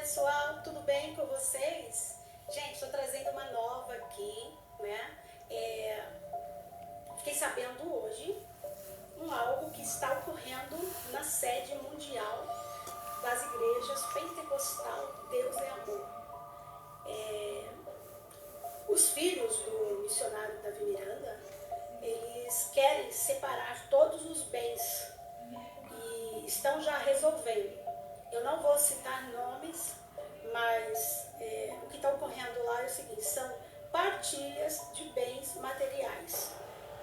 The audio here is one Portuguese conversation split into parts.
pessoal, tudo bem com vocês? Gente, estou trazendo uma nova aqui, né? Fiquei sabendo hoje algo que está ocorrendo na sede mundial das igrejas pentecostal Deus é Amor. Os filhos do missionário Davi Miranda, eles querem separar todos os bens e estão já resolvendo. Eu não vou citar nomes, mas o que está ocorrendo lá é o seguinte, são partilhas de bens materiais.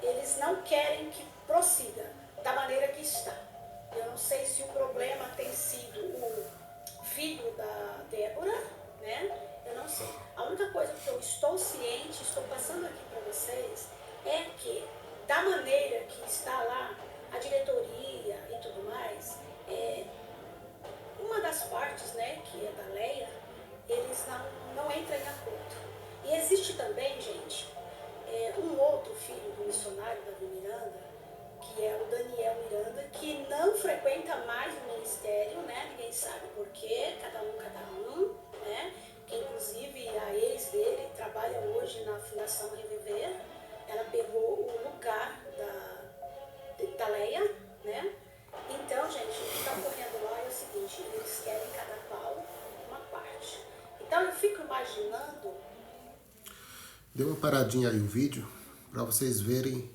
Eles não querem que prossiga da maneira que está. Eu não sei se o problema tem sido o filho da Débora, né? Eu não sei. A única coisa que eu estou ciente, estou passando aqui para vocês, é que da maneira que está lá, a diretoria e tudo mais, uma das partes, né, que é da Leia, eles não entram em acordo. E existe também, gente, um outro filho do missionário Davi Miranda, que é o Daniel Miranda, que não frequenta mais o ministério, né? Ninguém sabe porquê, cada um, né? Que inclusive a ex dele trabalha hoje na Fundação Reviver. Ela pegou o lugar da Leia, né? Então, gente, o que está ocorrendo lá é o seguinte, eles querem cada qual uma parte. Então eu fico imaginando. Dê uma paradinha aí o vídeo para vocês verem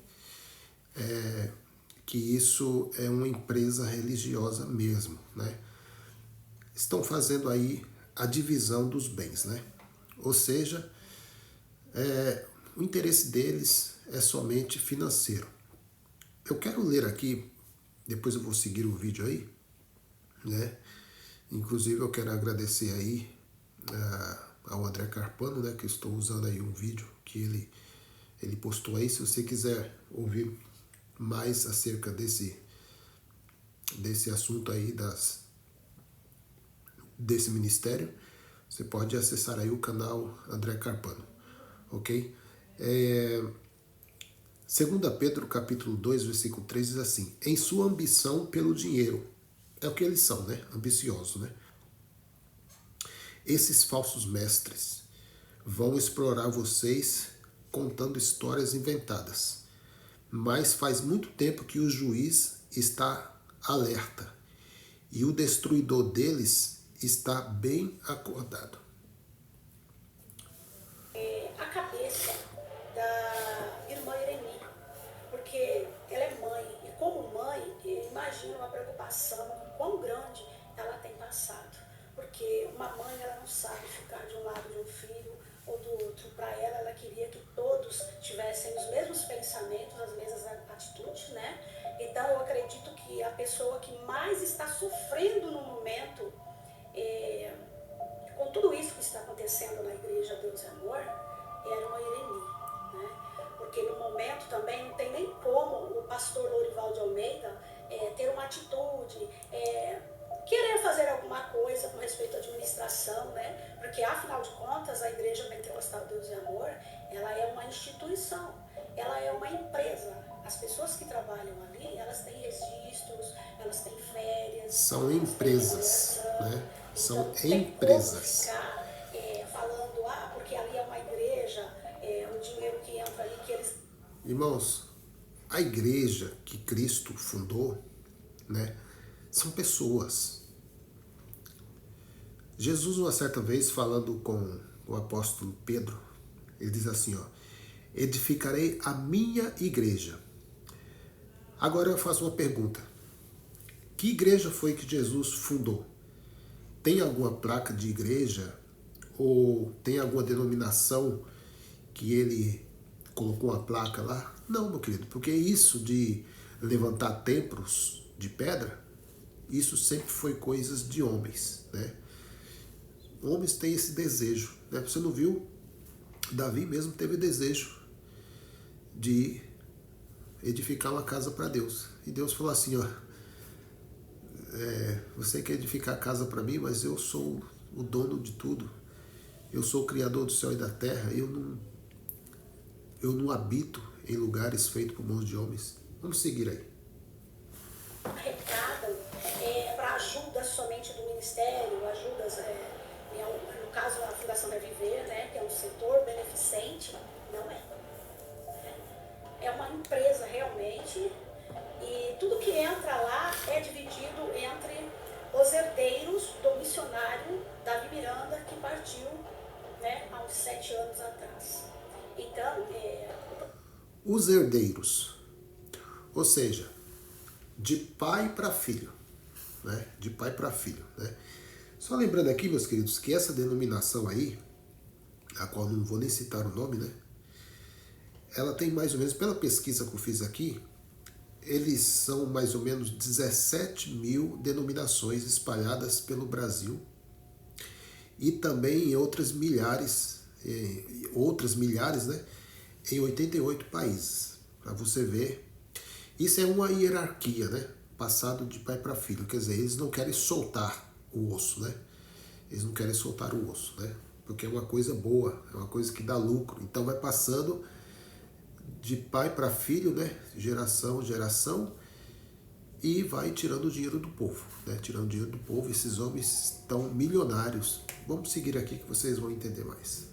que isso é uma empresa religiosa mesmo, né? Estão fazendo aí a divisão dos bens, né? Ou seja, o interesse deles é somente financeiro. Eu quero ler aqui, depois eu vou seguir o vídeo aí, né? Inclusive eu quero agradecer aí ao André Carpano, né? Que eu estou usando aí um vídeo que ele postou aí. Se você quiser ouvir mais acerca desse assunto aí desse ministério, você pode acessar aí o canal André Carpano, ok? 2 Pedro capítulo 2, versículo 3 diz assim: em sua ambição pelo dinheiro, é o que eles são, né? Ambiciosos, né? Esses falsos mestres vão explorar vocês contando histórias inventadas, mas faz muito tempo que o juiz está alerta e o destruidor deles está bem acordado. A cabeça da irmã Irene, porque ela é mãe, e como mãe, imagina uma preocupação quão grande ela tem passado, porque uma mãe ela não sabe ficar de um lado de um filho ou do outro. Para ela queria que todos tivessem os mesmos pensamentos, as mesmas atitudes, né? Então eu acredito que a pessoa que mais está sofrendo no momento com tudo isso que está acontecendo na igreja Deus é Amor, é a irmã Irene, né? Porque no momento também não tem nem como o pastor Lourival de Almeida ter uma atitude, querer fazer alguma coisa com respeito à administração, né? Porque afinal de contas a igreja pentecostal Deus é Amor, ela é uma instituição, ela é uma empresa. As pessoas que trabalham ali, elas têm registros, elas têm férias. São empresas, né? São Então, empresas. Tem como ficar falando, porque ali é uma igreja, o dinheiro que entra ali, que eles... Irmãos, a igreja que Cristo fundou, né? São pessoas. Jesus, uma certa vez, falando com o apóstolo Pedro, ele diz assim, ó: edificarei a minha igreja. Agora eu faço uma pergunta. Que igreja foi que Jesus fundou? Tem alguma placa de igreja? Ou tem alguma denominação que ele colocou uma placa lá? Não, meu querido, porque isso de levantar templos de pedra, isso sempre foi coisas de homens, né? Homens têm esse desejo, né? Você não viu? Davi mesmo teve desejo de edificar uma casa para Deus. E Deus falou assim, ó: você quer edificar a casa para mim, mas eu sou o dono de tudo. Eu sou o criador do céu e da terra. Eu não habito em lugares feitos por mãos de homens. Vamos seguir aí. Arrecadam para ajuda somente do ministério, ajudas setor beneficente, não é. É uma empresa realmente, e tudo que entra lá é dividido entre os herdeiros do missionário Davi Miranda, que partiu, né, há uns 7 anos atrás. Então, Os herdeiros, ou seja, de pai para filho, né? De pai para filho, né? Só lembrando aqui, meus queridos, que essa denominação aí, a qual não vou nem citar o nome, né? Ela tem mais ou menos, pela pesquisa que eu fiz aqui, eles são mais ou menos 17 mil denominações espalhadas pelo Brasil e também em outras milhares, né, em 88 países. Para você ver, isso é uma hierarquia, né, passado de pai para filho. Quer dizer, eles não querem soltar o osso, né? Eles não querem soltar o osso, né? Porque é uma coisa boa, é uma coisa que dá lucro. Então vai passando de pai para filho, né? Geração, geração, e vai tirando o dinheiro do povo, né? Tirando o dinheiro do povo. Esses homens estão milionários. Vamos seguir aqui que vocês vão entender mais.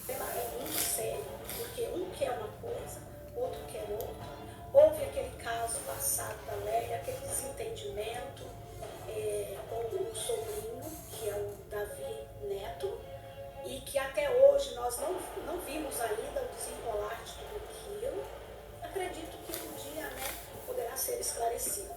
é muito sério, porque um quer uma coisa, outro quer outra. Houve aquele caso passado da Lélia, aquele desentendimento com o sobrinho, que é o Davi Neto, e que até hoje nós não vimos ainda o desenrolar de tudo aquilo. Acredito que um dia, né, poderá ser esclarecido,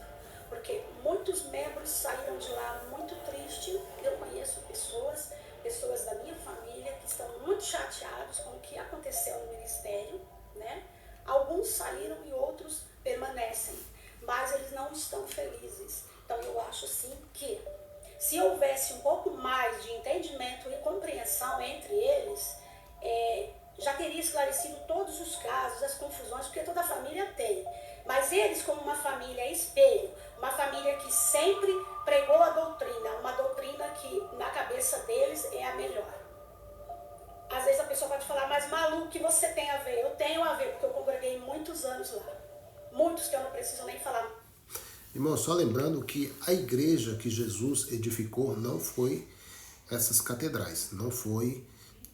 porque muitos membros saíram de lá muito tristes. Eu conheço pessoas da minha família que estão muito chateados com o que aconteceu no ministério, né? Alguns saíram e outros permanecem, mas eles não estão felizes. Então eu acho assim que se houvesse um pouco mais de entendimento e compreensão entre eles, já teria esclarecido todos os casos, as confusões, porque toda família tem. Mas eles, como uma família espelho, uma família que sempre pregou a doutrina, uma doutrina que na cabeça deles é a melhor. Às vezes a pessoa pode falar, mas Malu, o que você tem a ver? Eu tenho a ver, porque eu congreguei muitos anos lá. Muitos que eu não preciso nem falar. Irmão, só lembrando que a igreja que Jesus edificou não foi essas catedrais, não foi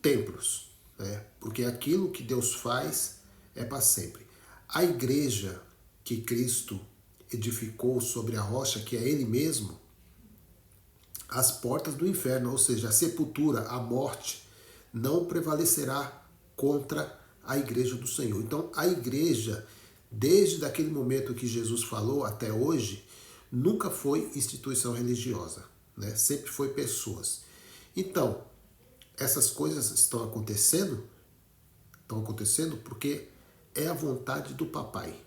templos, né? Porque aquilo que Deus faz é para sempre. A igreja que Cristo edificou sobre a rocha, que é Ele mesmo, as portas do inferno, ou seja, a sepultura, a morte, não prevalecerá contra a igreja do Senhor. Então, a igreja, desde aquele momento que Jesus falou até hoje, nunca foi instituição religiosa, né? Sempre foi pessoas. Então, essas coisas estão acontecendo porque é a vontade do papai.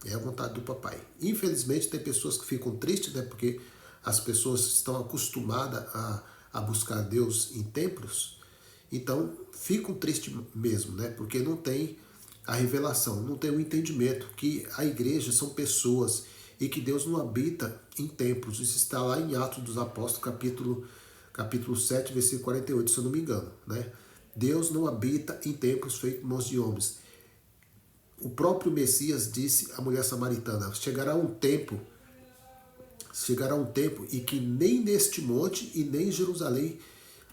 É a vontade do papai. Infelizmente, tem pessoas que ficam tristes, né? Porque as pessoas estão acostumadas a buscar Deus em templos, então ficam tristes mesmo, né? Porque não tem a revelação, não tem o entendimento que a igreja são pessoas e que Deus não habita em templos. Isso está lá em Atos dos Apóstolos, capítulo 7, versículo 48, se eu não me engano, né? Deus não habita em templos feitos por mãos de homens. O próprio Messias disse à mulher samaritana, chegará um tempo e que nem neste monte e nem em Jerusalém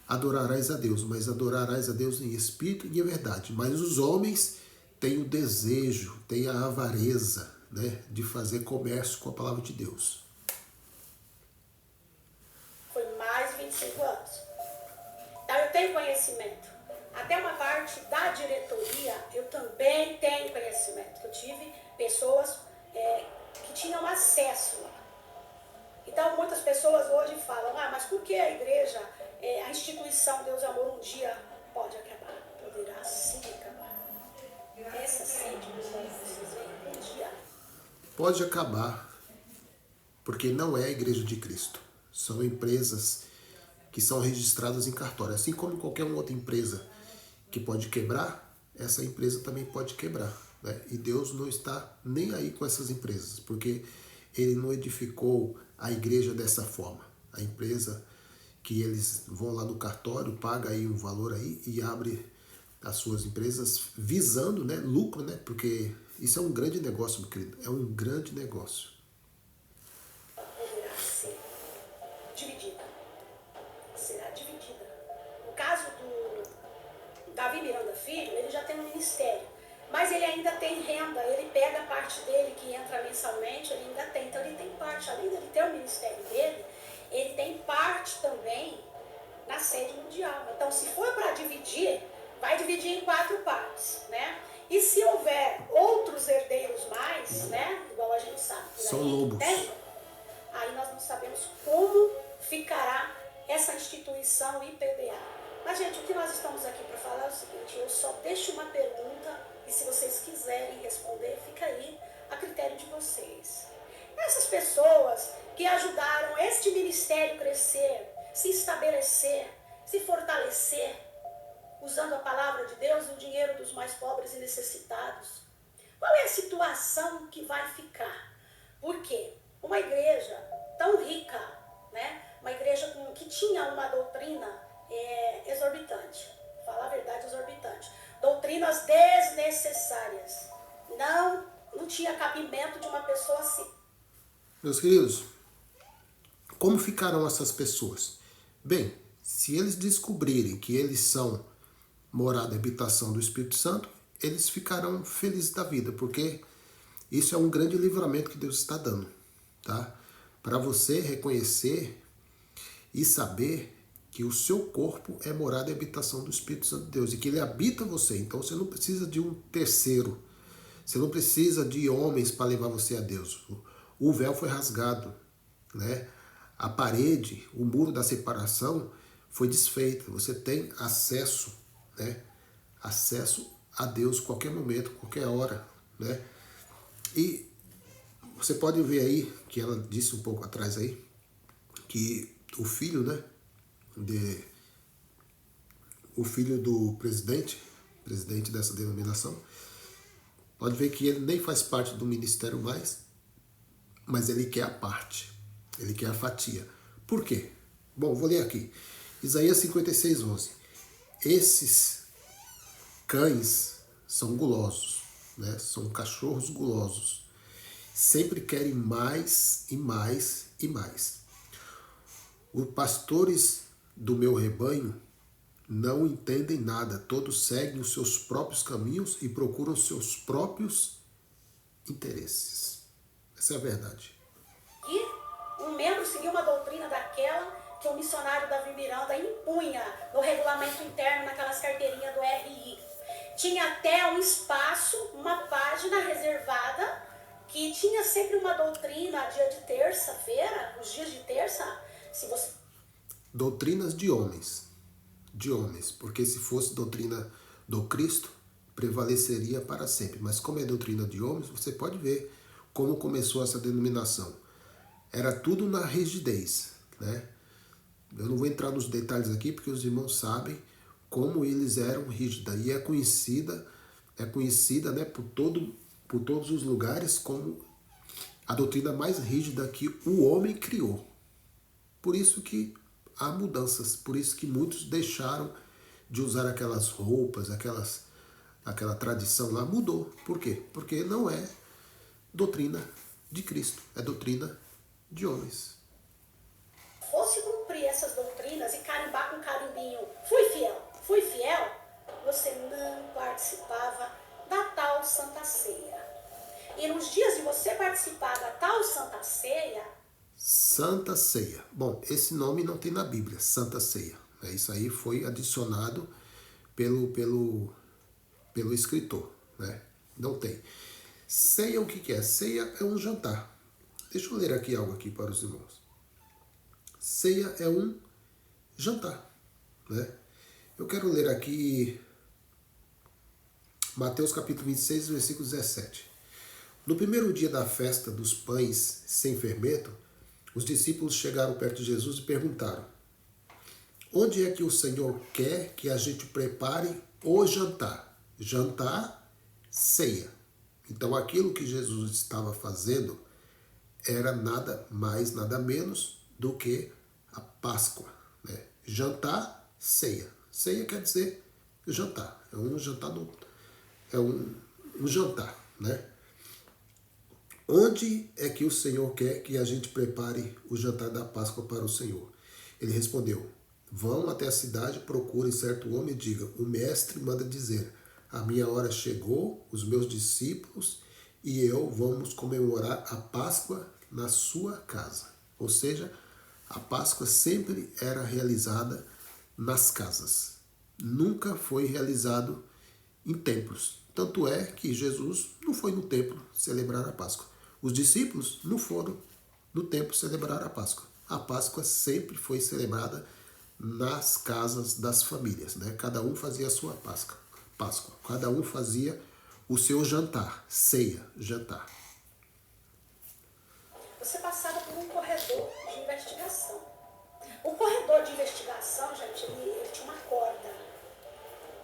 adorarás a Deus, mas adorarás a Deus em espírito e em verdade. Mas os homens têm o desejo, têm a avareza, né, de fazer comércio com a palavra de Deus. Foi mais de 25 anos. Então eu tenho conhecimento. Até uma parte da diretoria eu também tenho conhecimento. Eu tive pessoas que tinham acesso lá. Então muitas pessoas hoje falam, mas por que a igreja, a instituição Deus e Amor um dia pode acabar? Poderá sim acabar. Essa sede dos vocês veem, um dia. Pode acabar, porque não é a igreja de Cristo. São empresas que são registradas em cartório. Assim como qualquer outra empresa que pode quebrar, essa empresa também pode quebrar, né? E Deus não está nem aí com essas empresas, porque Ele não edificou a igreja dessa forma. A empresa que eles vão lá no cartório, paga aí um valor aí e abre as suas empresas visando, né, lucro, né? Porque isso é um grande negócio, meu querido. É um grande negócio. Poderá ser dividida. Será dividida. No caso Davi Miranda Filho, ele já tem um ministério, mas ele ainda tem renda, ele pega a parte dele que entra mensalmente, ele ainda tem, então ele tem parte, além dele ter o ministério dele, ele tem parte também na sede mundial. Então, se for para dividir, vai dividir em 4 partes, né? E se houver outros herdeiros mais, né, igual a gente sabe, são lobos. Aí nós não sabemos como ficará essa instituição IPDA. Mas, gente, o que nós estamos aqui para falar é o seguinte, eu só deixo uma pergunta e se vocês quiserem responder, fica aí a critério de vocês. Essas pessoas que ajudaram este ministério crescer, se estabelecer, se fortalecer, usando a palavra de Deus e o dinheiro dos mais pobres e necessitados, qual é a situação que vai ficar? Por quê? Uma igreja tão rica, né? Uma igreja que tinha uma doutrina exorbitante, falar a verdade, exorbitante, doutrinas desnecessárias, não tinha cabimento de uma pessoa assim. Meus queridos, como ficarão essas pessoas? Bem, se eles descobrirem que eles são morada e habitação do Espírito Santo, eles ficarão felizes da vida, porque isso é um grande livramento que Deus está dando, tá? Para você reconhecer e saber que o seu corpo é morada e habitação do Espírito Santo de Deus e que ele habita você. Então você não precisa de um terceiro, você não precisa de homens para levar você a Deus. O véu foi rasgado, né? A parede, o muro da separação foi desfeito. Você tem acesso, né? Acesso a Deus qualquer momento, qualquer hora, né? E você pode ver aí, que ela disse um pouco atrás aí, que o filho, né? O filho do presidente dessa denominação, pode ver que ele nem faz parte do ministério mais, mas ele quer a parte, ele quer a fatia. Por quê? Bom, vou ler aqui. Isaías 56:11. Esses cães são gulosos, né? São cachorros gulosos. Sempre querem mais e mais e mais. Os pastores do meu rebanho não entendem nada. Todos seguem os seus próprios caminhos e procuram os seus próprios interesses. Essa é a verdade. E um membro seguiu uma doutrina daquela que o missionário Davi Miranda impunha no regulamento interno, naquelas carteirinhas do RI. Tinha até um espaço, uma página reservada, que tinha sempre uma doutrina, dia de terça-feira, os dias de terça, se você... Doutrinas de homens, porque se fosse doutrina do Cristo, prevaleceria para sempre. Mas como é doutrina de homens, você pode ver como começou essa denominação. Era tudo na rigidez, né? Eu não vou entrar nos detalhes aqui, porque os irmãos sabem como eles eram rígidos. E é conhecida, né, por todos os lugares como a doutrina mais rígida que o homem criou. Por isso que há mudanças, por isso que muitos deixaram de usar aquelas roupas, aquela tradição lá, mudou. Por quê? Porque não é doutrina de Cristo, é doutrina de homens. Fosse cumprir essas doutrinas e carimbar com carimbinho, fui fiel, você não participava da tal Santa Ceia. E nos dias de você participar da tal Santa Ceia... Santa Ceia. Bom, esse nome não tem na Bíblia, Santa Ceia. Isso aí foi adicionado pelo escritor, né? Não tem. Ceia, o que é? Ceia é um jantar. Deixa eu ler aqui algo aqui para os irmãos. Ceia é um jantar, né? Eu quero ler aqui Mateus capítulo 26, versículo 17. No primeiro dia da festa dos pães sem fermento, os discípulos chegaram perto de Jesus e perguntaram: onde é que o Senhor quer que a gente prepare o jantar? Jantar, ceia. Então aquilo que Jesus estava fazendo era nada mais, nada menos do que a Páscoa, né? Jantar, ceia. Ceia quer dizer jantar. É um jantar, um jantar, né? Onde é que o Senhor quer que a gente prepare o jantar da Páscoa para o Senhor? Ele respondeu: Vão até a cidade, procurem certo homem e digam: o mestre manda dizer, a minha hora chegou, os meus discípulos e eu vamos comemorar a Páscoa na sua casa. Ou seja, a Páscoa sempre era realizada nas casas. Nunca foi realizado em templos. Tanto é que Jesus não foi no templo celebrar a Páscoa. Os discípulos não foram no templo celebrar a Páscoa. A Páscoa sempre foi celebrada nas casas das famílias, né? Cada um fazia a sua Páscoa. Cada um fazia o seu jantar, ceia, jantar. Você passava por um corredor de investigação. O corredor de investigação, gente, ele tinha uma corda.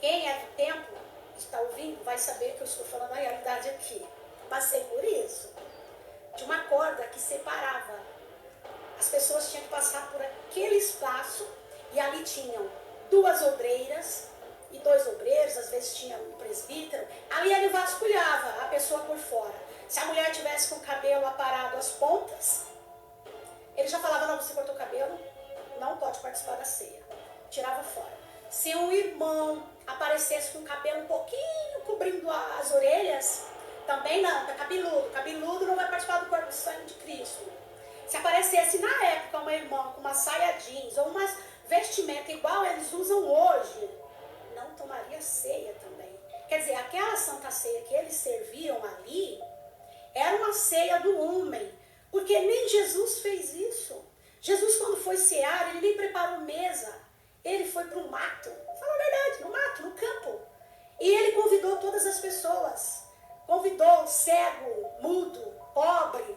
Quem é do tempo, está ouvindo, vai saber que eu estou falando a realidade aqui. Passei por isso. Tinha uma corda que separava. As pessoas tinham que passar por aquele espaço e ali tinham 2 obreiras e 2 obreiros, às vezes tinha um presbítero. Ali ele vasculhava a pessoa por fora. Se a mulher tivesse com o cabelo aparado às pontas, ele já falava: não, você cortou o cabelo, não pode participar da ceia. Tirava fora. Se um irmão aparecesse com o cabelo um pouquinho cobrindo as orelhas, também não, tá cabeludo. Cabeludo não vai participar do corpo e sangue de Cristo. Se aparecesse na época uma irmã com uma saia jeans ou uma vestimenta igual eles usam hoje, não tomaria ceia também. Quer dizer, aquela santa ceia que eles serviam ali era uma ceia do homem, porque nem Jesus fez isso. Jesus, quando foi cear, ele nem preparou mesa. Ele foi para o mato, fala a verdade, no mato, no campo. E ele convidou todas as pessoas. Convidou cego, mudo, pobre.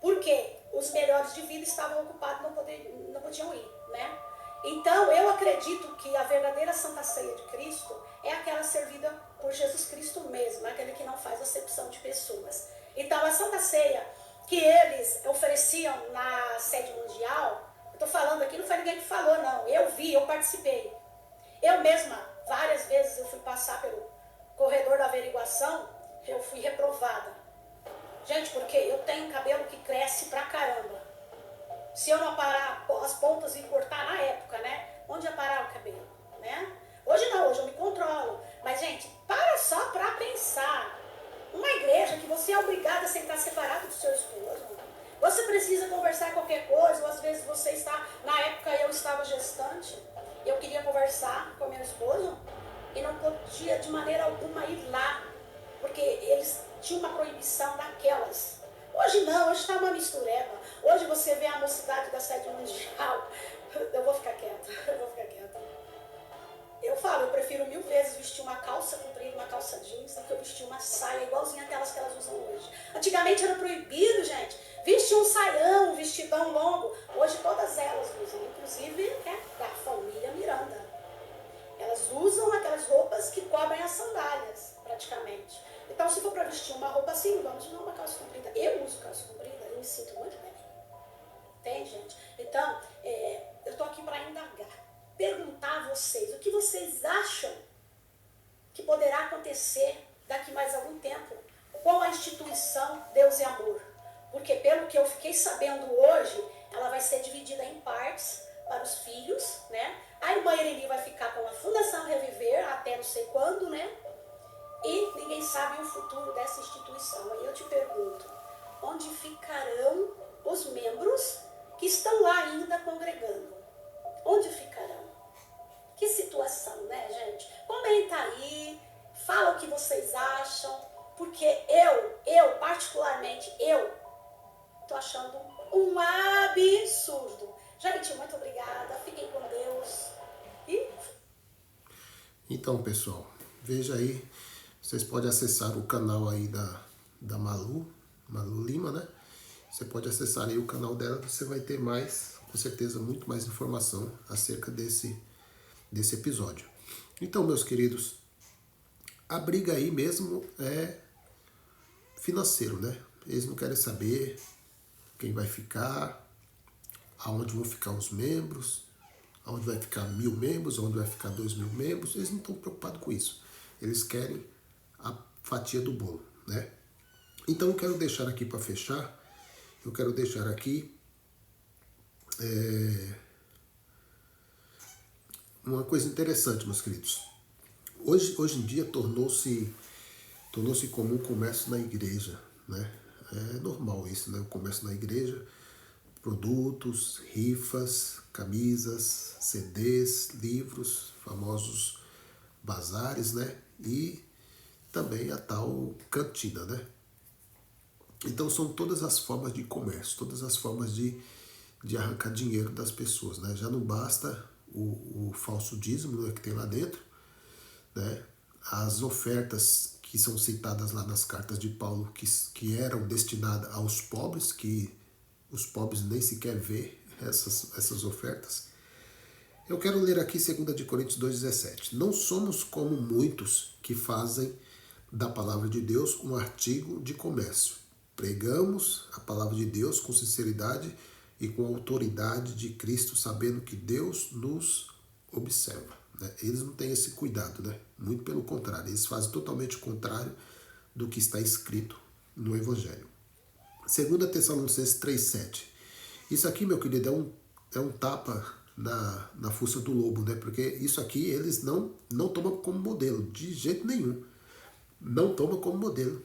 Por quê? Os melhores de vida estavam ocupados, não podiam ir, né? Então, eu acredito que a verdadeira Santa Ceia de Cristo é aquela servida por Jesus Cristo mesmo, aquele que não faz acepção de pessoas. Então, a Santa Ceia que eles ofereciam na sede mundial, eu estou falando aqui, não foi ninguém que falou, não. Eu vi, eu participei. Eu mesma, várias vezes eu fui passar pelo corredor da averiguação, eu fui reprovada. Gente, porque eu tenho um cabelo que cresce pra caramba. Se eu não aparar as pontas e cortar na época, né? Onde ia parar o cabelo, né? Hoje não, hoje eu me controlo. Mas, gente, para só pra pensar. Uma igreja que você é obrigada a sentar separado do seu esposo. Você precisa conversar qualquer coisa, ou às vezes você está... Na época eu estava gestante, eu queria conversar com meu esposo e não podia de maneira alguma ir lá, porque eles tinham uma proibição daquelas. Hoje não, hoje está uma mistureba. Hoje você vê a mocidade da sede mundial. Eu vou ficar quieta. Eu falo, eu prefiro 1000 vezes vestir uma calça comprida, uma calça jeans, do que eu vestir uma saia igualzinha aquelas que elas usam hoje. Antigamente era proibido, gente, vestir um saião, um vestidão longo. Hoje todas elas usam, inclusive da família Miranda. Elas usam aquelas roupas que cobrem as sandálias, praticamente. Então, se for para vestir uma roupa assim, vamos usar uma calça comprida. Eu uso calça comprida, eu me sinto muito bem. Entende, gente? Então, eu estou aqui para indagar. Perguntar a vocês, o que vocês acham que poderá acontecer daqui mais algum tempo com a instituição Deus e Amor? Porque pelo que eu fiquei sabendo hoje, ela vai ser dividida em partes para os filhos, né? A irmã Irene vai ficar com a Fundação Reviver até não sei quando, né? E ninguém sabe o futuro dessa instituição. Aí eu te pergunto, onde ficarão os membros que estão lá ainda congregando? Onde ficarão? Que situação, né, gente? Comenta aí, fala o que vocês acham, porque eu particularmente, tô achando um absurdo. Gente, muito obrigada, fiquem com Deus. Então, pessoal, veja aí, vocês podem acessar o canal aí da Malu Lima, né? Você pode acessar aí o canal dela, você vai ter mais, com certeza, muito mais informação acerca desse episódio. Então, meus queridos, a briga aí mesmo é financeiro, né? Eles não querem saber quem vai ficar, aonde vão ficar os membros, aonde vai ficar 1000 membros, aonde vai ficar 2000 membros. Eles não estão preocupados com isso. Eles querem a fatia do bolo, né? Então, eu quero deixar aqui para fechar, eu quero deixar aqui uma coisa interessante, meus queridos. Hoje em dia tornou-se comum o comércio na igreja, né? É normal isso, né? O comércio na igreja, produtos, rifas, camisas, CDs, livros, famosos bazares, né? E também a tal cantina, né? Então são todas as formas de comércio, todas as formas de arrancar dinheiro das pessoas, né? Já não basta o falso dízimo, né, que tem lá dentro, né? As ofertas que são citadas lá nas cartas de Paulo, que eram destinadas aos pobres, que os pobres nem sequer vê essas ofertas. Eu quero ler aqui 2 de Coríntios 2,17. Não somos como muitos que fazem da palavra de Deus um artigo de comércio. Pregamos a palavra de Deus com sinceridade e com a autoridade de Cristo, sabendo que Deus nos observa. Né? Eles não têm esse cuidado, né? Muito pelo contrário, eles fazem totalmente o contrário do que está escrito no Evangelho. 2 Tessalonicenses 3,7. Isso aqui, meu querido, é um tapa na fuça do lobo, né? Porque isso aqui eles não tomam como modelo, de jeito nenhum. Não tomam como modelo.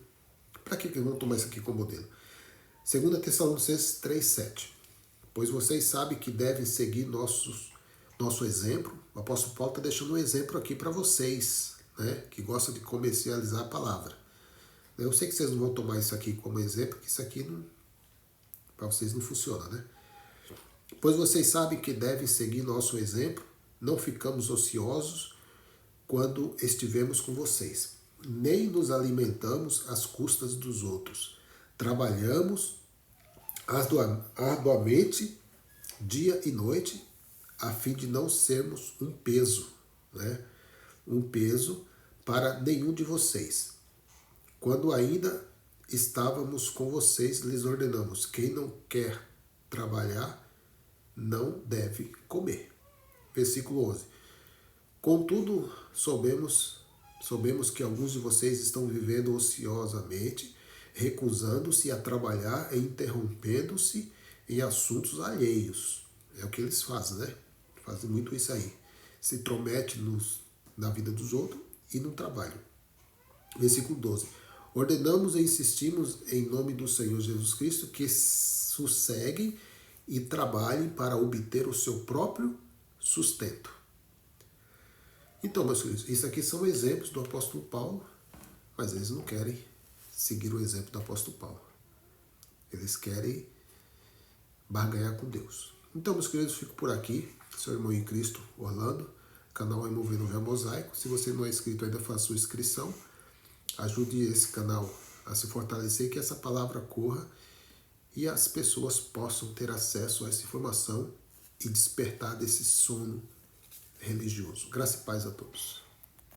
Para que vão tomar isso aqui como modelo? 2 Tessalonicenses 3,7. Pois vocês sabem que devem seguir nosso exemplo. O apóstolo Paulo está deixando um exemplo aqui para vocês, né? Que gostam de comercializar a palavra. Eu sei que vocês não vão tomar isso aqui como exemplo, porque isso aqui para vocês não funciona, né? Pois vocês sabem que devem seguir nosso exemplo, não ficamos ociosos quando estivemos com vocês, nem nos alimentamos às custas dos outros. Trabalhamos arduamente, dia e noite, a fim de não sermos um peso, né? Um peso para nenhum de vocês. Quando ainda estávamos com vocês, lhes ordenamos: quem não quer trabalhar, não deve comer. Versículo 11. Contudo, soubemos que alguns de vocês estão vivendo ociosamente, recusando-se a trabalhar e interrompendo-se em assuntos alheios. É o que eles fazem, né? Fazem muito isso aí. Se intromete na vida dos outros e no trabalho. Versículo 12. Ordenamos e insistimos em nome do Senhor Jesus Cristo que sosseguem e trabalhem para obter o seu próprio sustento. Então, meus queridos, isso aqui são exemplos do apóstolo Paulo, mas eles não querem seguir o exemplo do apóstolo Paulo. Eles querem barganhar com Deus. Então, meus queridos, fico por aqui. Seu irmão em Cristo, Orlando, canal Removendo o Véu Mosaico. Se você não é inscrito ainda, faça sua inscrição. Ajude esse canal a se fortalecer, que essa palavra corra e as pessoas possam ter acesso a essa informação e despertar desse sono religioso. Graça e paz a todos.